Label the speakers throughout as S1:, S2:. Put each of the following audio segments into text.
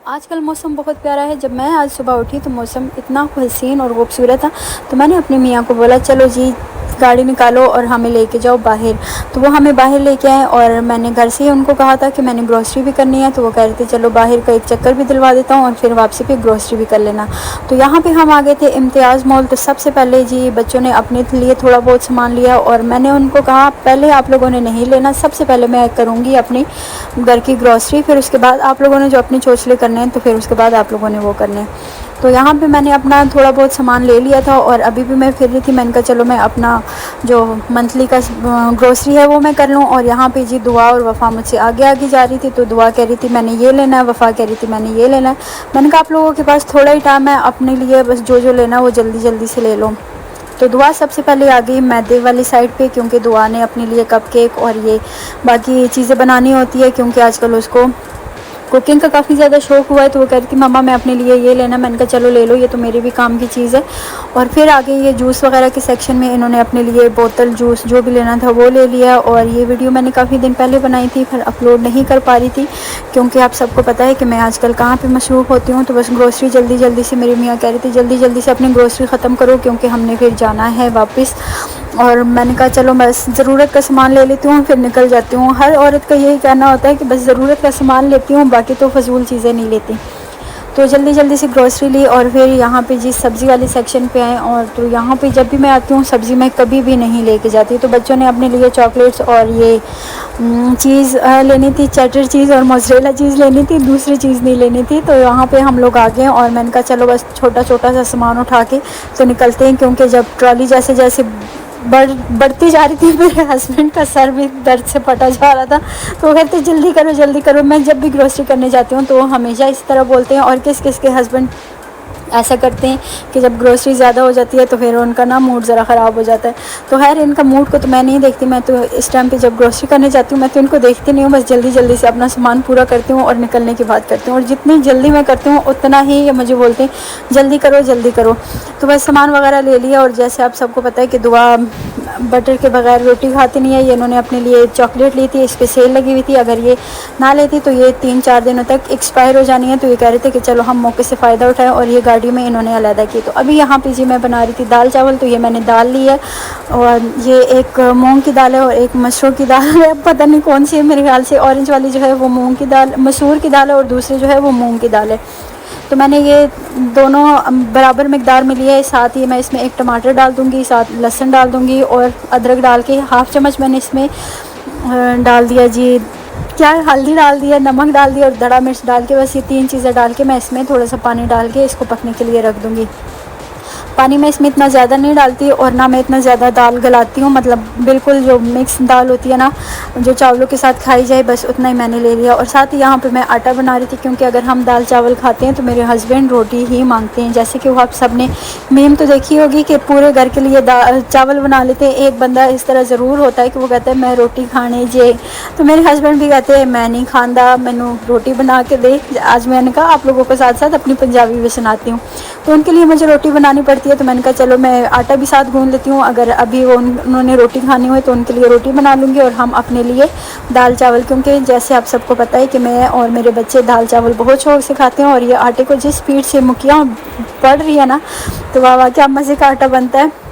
S1: आजकल मौसम बहुत प्यारा है। जब मैं आज सुबह उठी तो मौसम इतना हसीन और खूबसूरत था। तो मैंने अपने मियाँ को बोला चलो जी गाड़ी निकालो और हमें लेके जाओ बाहर। तो वो हमें बाहर लेके आए और मैंने घर से ही उनको कहा था कि मैंने ग्रोसरी भी करनी है। तो वो कह रहे थे चलो बाहर का एक चक्कर भी दिलवा देता हूँ और फिर वापसी पे ग्रोसरी भी कर लेना। तो यहाँ पे हम आ गए थे इम्तियाज़ मॉल। तो सबसे पहले जी बच्चों ने अपने लिए थोड़ा बहुत सामान लिया और मैंने उनको कहा पहले आप लोगों ने नहीं लेना, सबसे पहले मैं करूँगी अपनी घर की ग्रोसरी, फिर उसके बाद आप लोगों ने जो अपने चोचले करने हैं तो फिर उसके बाद आप लोगों ने वो करने हैं। तो यहाँ पे मैंने अपना थोड़ा बहुत सामान ले लिया था और अभी भी मैं फिर रही थी। मैंने कहा चलो मैं अपना जो मंथली का ग्रोसरी है वो मैं कर लूँ। और यहाँ पे जी दुआ और वफ़ा मुझसे आगे आगे जा रही थी। तो दुआ कह रही थी मैंने ये लेना है, वफ़ा कह रही थी मैंने ये लेना है। मैंने कहा आप लोगों के पास थोड़ा ही टाइम है, अपने लिए बस जो जो लेना है वो जल्दी जल्दी से ले लो। तो दुआ सबसे पहले आ गई मैदे वाली साइड पे, क्योंकि दुआ ने अपने लिए कपकेक और ये बाकी चीज़ें बनानी होती है, क्योंकि आजकल उसको कुकिंग का काफ़ी ज़्यादा शौक़ हुआ है। तो वो कह रही थी मम्मा मैं अपने लिए ये लेना। मैंने कहा चलो ले लो, ये तो मेरे भी काम की चीज़ है। और फिर आगे ये जूस वगैरह के सेक्शन में इन्होंने अपने लिए बोतल जूस जो भी लेना था वो ले लिया। और ये वीडियो मैंने काफ़ी दिन पहले बनाई थी, फिर अपलोड नहीं कर पा रही थी क्योंकि आप सबको पता है कि मैं आजकल कहाँ पर मसरूफ़ होती हूँ। तो बस ग्रोसरी जल्दी जल्दी से, मेरी मियाँ कह रही थी जल्दी जल्दी से अपनी ग्रोसरी ख़त्म करो क्योंकि हमने फिर जाना है वापस। और मैंने कहा चलो बस ज़रूरत का सामान ले लेती हूँ फिर निकल जाती हूँ। हर औरत का यही कहना होता है कि बस ज़रूरत का सामान लेती हूँ, बाकी तो फजूल चीज़ें नहीं लेती। तो जल्दी जल्दी से ग्रोसरी ली और फिर यहाँ पे जी सब्ज़ी वाली सेक्शन पे आए। और तो यहाँ पे जब भी मैं आती हूँ सब्ज़ी मैं कभी भी नहीं लेके जाती। तो बच्चों ने अपने लिए चॉकलेट्स और ये चीज़ लेनी थी, चेडर चीज़ और मोज़रेला चीज़ लेनी थी, दूसरी चीज़ नहीं लेनी थी। तो यहाँ पे हम लोग आ गए और मैंने कहा चलो बस छोटा छोटा सा सामान उठा के तो निकलते हैं, क्योंकि जब ट्रॉली जैसे जैसे बढ़ती जा रही थी मेरे हस्बैंड का सर भी दर्द से फटा जा रहा था। तो वो कहते जल्दी करो जल्दी करो। मैं जब भी ग्रोसरी करने जाती हूँ तो वो हमेशा इस तरह बोलते हैं। और किस किस के हस्बैंड ऐसा करते हैं कि जब ग्रोसरी ज़्यादा हो जाती है तो फिर उनका ना मूड ज़रा ख़राब हो जाता है। तो खैर इनका मूड को तो मैं नहीं देखती, मैं तो इस टाइम पे जब ग्रोसरी करने जाती हूँ मैं तो इनको देखती नहीं हूँ, बस जल्दी जल्दी से अपना सामान पूरा करती हूँ और निकलने की बात करती हूँ। और जितनी जल्दी मैं करती हूँ उतना ही ये मुझे बोलते हैं जल्दी करो जल्दी करो। तो बस सामान वगैरह ले लिया। और जैसे आप सबको पता है कि दुआ बटर के बगैर रोटी खाती नहीं है। ये इन्होंने अपने लिए चॉकलेट ली थी, इस पर सेल लगी हुई थी, अगर ये ना लेती तो ये 3-4 दिनों तक एक्सपायर हो जानी है। तो ये कह रहे थे कि चलो हम मौके से फ़ायदा उठाएं और ये गाड़ी में इन्होंने अलहदा की। तो अभी यहाँ पे जी मैं बना रही थी दाल चावल। तो ये मैंने दाल ली है और ये एक मूंग की दाल है और एक मसूर की दाल है, पता नहीं कौन सी है, मेरे ख्याल से ऑरेंज वाली जो है वो मूंग की दाल मसूर की दाल है और दूसरी जो है वो मूंग की दाल है। तो मैंने ये दोनों बराबर मकदार में लिया है। साथ ही मैं इसमें एक टमाटर डाल दूँगी, साथ लहसुन डाल दूँगी और अदरक डाल के हाफ़ चम्मच मैंने इसमें डाल दिया जी क्या हल्दी डाल दिया, नमक डाल दिया और दड़ा मिर्च डाल के बस ये 3 चीज़ें डाल के मैं इसमें थोड़ा सा पानी डाल के इसको पकने के लिए रख दूँगी। पानी मैं इसमें इतना ज़्यादा नहीं डालती और ना मैं इतना ज़्यादा दाल गलाती हूँ, मतलब बिल्कुल जो मिक्स दाल होती है ना जो चावलों के साथ खाई जाए बस उतना ही मैंने ले लिया। और साथ ही यहाँ पे मैं आटा बना रही थी, क्योंकि अगर हम दाल चावल खाते हैं तो मेरे हस्बैंड रोटी ही मांगते हैं। जैसे कि वो आप सब ने मीम तो देखी होगी कि पूरे घर के लिए चावल बना लेते हैं, एक बंदा इस तरह ज़रूर होता है कि वो कहता है मैं रोटी खाने जे। तो मेरे हस्बैंड भी कहते हैं मैं नहीं खांदा, मैनू रोटी बना के दे। आज मैंने कहा आप लोगों के साथ साथ अपनी पंजाबी भी सुनाती हूँ, तो उनके लिए मुझे रोटी बनानी पड़ती है। तो मैंने कहा चलो मैं आटा भी साथ गूंद लेती हूँ, अगर अभी उन्होंने रोटी खानी हो तो उनके लिए रोटी बना लूँगी और हम अपने लिए दाल चावल, क्योंकि जैसे आप सबको पता है कि मैं और मेरे बच्चे दाल चावल बहुत शौक से खाते हैं। और ये आटे को जिस स्पीड से मुखियाँ पड़ रही है ना तो वाह क्या मज़े का आटा बनता है।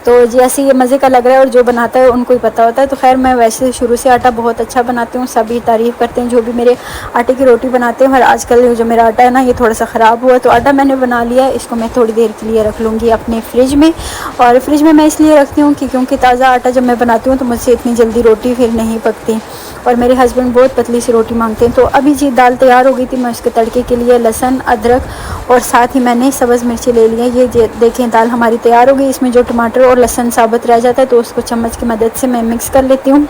S1: तो जैसे ये मज़े का लग रहा है और जो बनाता है उनको ही पता होता है। तो खैर मैं वैसे शुरू से आटा बहुत अच्छा बनाती हूँ, सभी तारीफ़ करते हैं जो भी मेरे आटे की रोटी बनाते हैं। और आजकल जो मेरा आटा है ना ये थोड़ा सा ख़राब हुआ, तो आटा मैंने बना लिया है, इसको मैं थोड़ी देर के लिए रख लूँगी अपने फ्रिज में। और फ्रिज में मैं इसलिए रखती हूँ कि क्योंकि ताज़ा आटा जब मैं बनाती हूँ तो मुझसे इतनी जल्दी रोटी फिर नहीं पकती और मेरे हस्बैंड बहुत पतली सी रोटी मांगते हैं। तो अभी जी दाल तैयार हो गई थी, मैं उसके तड़के के लिए लहसुन अदरक और साथ ही मैंने सब्ज़ मिर्ची ले ली है। ये देखें दाल हमारी तैयार हो गई। इसमें जो टमाटर और लहसुन साबुत रह जाता है तो उसको चम्मच की मदद से मैं मिक्स कर लेती हूँ,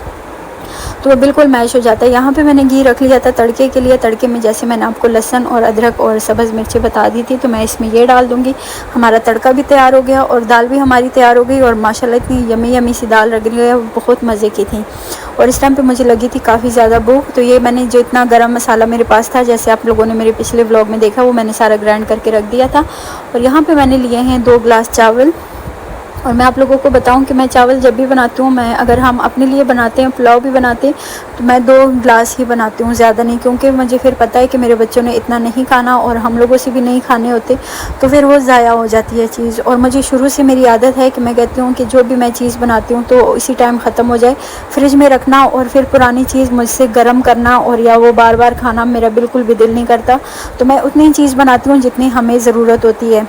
S1: तो वो बिल्कुल मैश हो जाता है। यहाँ पे मैंने घी रख लिया था तड़के के लिए। तड़के में जैसे मैंने आपको लहसुन और अदरक और सब्ज़ मिर्ची बता दी थी तो मैं इसमें ये डाल दूँगी। हमारा तड़का भी तैयार हो गया और दाल भी हमारी तैयार हो गई और माशाल्लाह इतनी यमी यमी सी दाल लग रही है, बहुत मज़े की थी। और इस टाइम पे मुझे लगी थी काफ़ी ज़्यादा भूख, तो ये मैंने जो इतना गरम मसाला मेरे पास था, जैसे आप लोगों ने मेरे पिछले व्लॉग में देखा, वो मैंने सारा ग्राइंड करके रख दिया था। और यहाँ पर मैंने लिए हैं 2 गिलास चावल और मैं आप लोगों को बताऊं कि मैं चावल जब भी बनाती हूँ, मैं अगर हम अपने लिए बनाते हैं, पुलाव भी बनाते हैं, तो मैं 2 ग्लास ही बनाती हूँ, ज़्यादा नहीं, क्योंकि मुझे फिर पता है कि मेरे बच्चों ने इतना नहीं खाना और हम लोगों से भी नहीं खाने होते, तो फिर वो ज़ाया हो जाती है चीज़। और मुझे शुरू से मेरी आदत है कि मैं कहती हूँ कि जो भी मैं चीज़ बनाती हूँ तो इसी टाइम ख़त्म हो जाए, फ्रिज में रखना और फिर पुरानी चीज़ मुझसे गर्म करना और या वो बार बार खाना मेरा बिल्कुल भी दिल नहीं करता। तो मैं उतनी ही चीज़ बनाती हूँ जितनी हमें ज़रूरत होती है।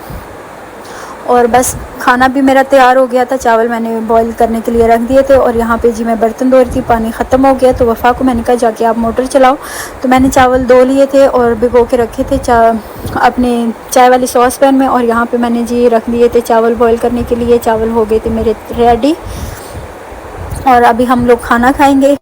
S1: और बस खाना भी मेरा तैयार हो गया था, चावल मैंने बॉईल करने के लिए रख दिए थे और यहाँ पे जी मैं बर्तन धो रही थी, पानी ख़त्म हो गया तो वफ़ा को मैंने कहा जाके आप मोटर चलाओ। तो मैंने चावल धो लिए थे और भिगो के रखे थे अपने चाय वाली सॉस पैन में, और यहाँ पे मैंने जी रख दिए थे चावल बॉईल करने के लिए। चावल हो गए थे मेरे रेडी और अभी हम लोग खाना खाएँगे।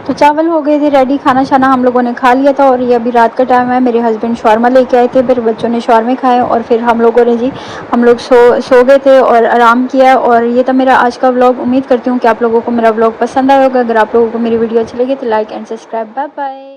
S1: तो चावल हो गए थे रेडी, खाना शाना हम लोगों ने खा लिया था और ये अभी रात का टाइम है। मेरे हस्बैंड शौरमा लेके आए थे, फिर बच्चों ने शौरमे खाए और फिर हम लोगों ने जी हम लोग सो गए थे और आराम किया। और ये था मेरा आज का व्लॉग। उम्मीद करती हूँ कि आप लोगों को मेरा व्लॉग पसंद आया होगा। अगर आप लोगों को मेरी वीडियो अच्छी लगी तो like and subscribe. Bye bye.